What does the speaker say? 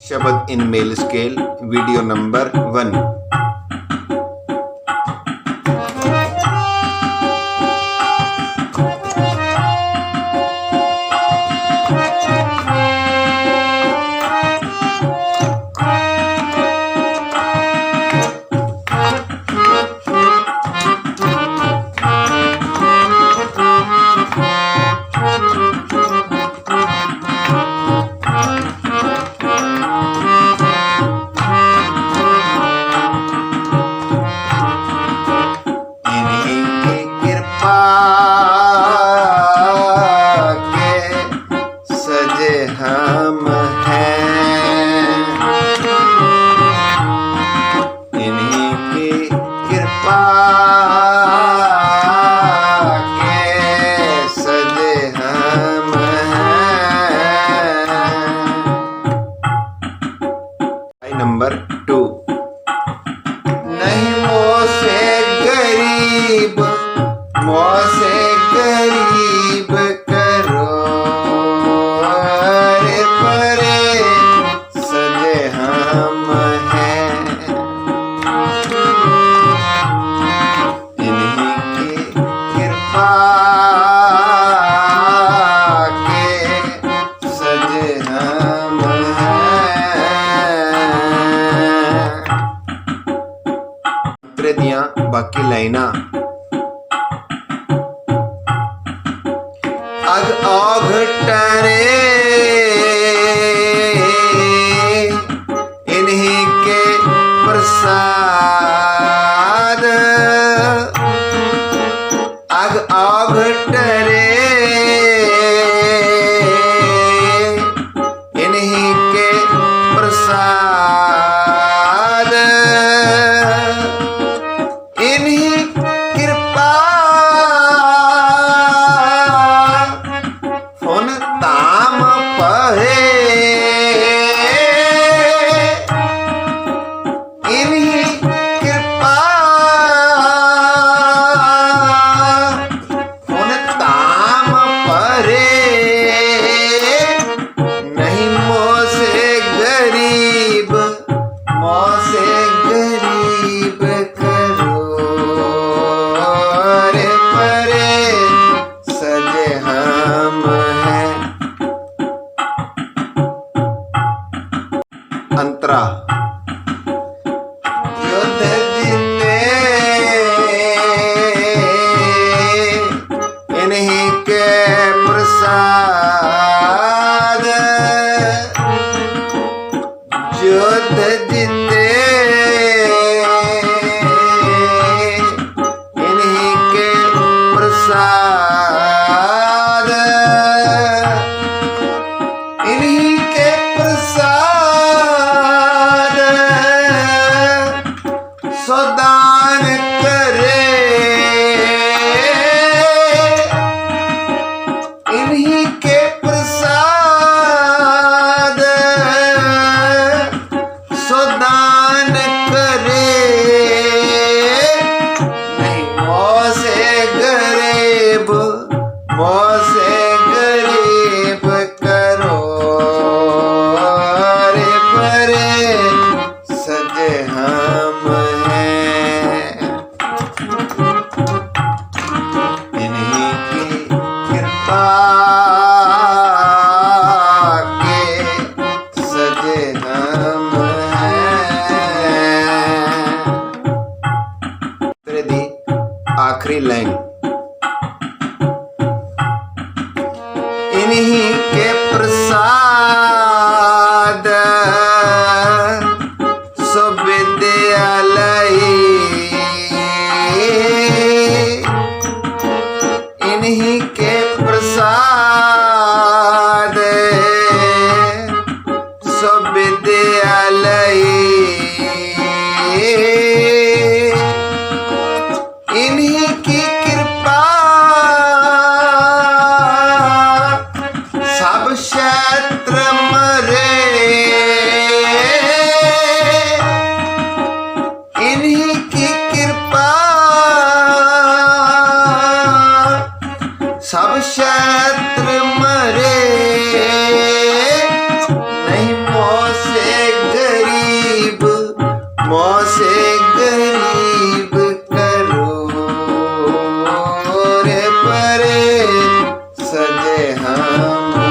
शब्द इन मेल स्केल वीडियो नंबर 1। नंबर 2। नहीं मोसे गरीब करो अरे परे सजे हम हैं। इन्हीं की कृपा के सजे हम दियां बाकी लाइना। अग औघटने इन्हीं के प्रसाद, अग औघटने इन्हीं के प्रसाद, इन्हीं कृपा फुन ताम पहे, इन्हीं कृपा फुन ताम परे। नहीं मोसे गरीब करो अरे परे सजे हम हैं। अंतरा युद्ध जीते इन्हीं के प्रसाद, युद्ध जीते इन्हीं के प्रसाद, इन्हीं के प्रसाद सदान करे, इन्हीं के प्रसाद सदान करे। नहीं मोसे गरीब करो अरे परे सजे हम हैं। इन्हीं की कृपा के सजे हम हैं। तेरे दी आखिरी लाइन। इन्हीं के प्रसाद सो विद्यालय, इन्हीं के प्रसाद सो विद्यालय, इन्हीं की कृपा सब क्षेत्र मरे, इन्हीं की कृपा सब क्षेत्र मरे। नहीं मोसे हम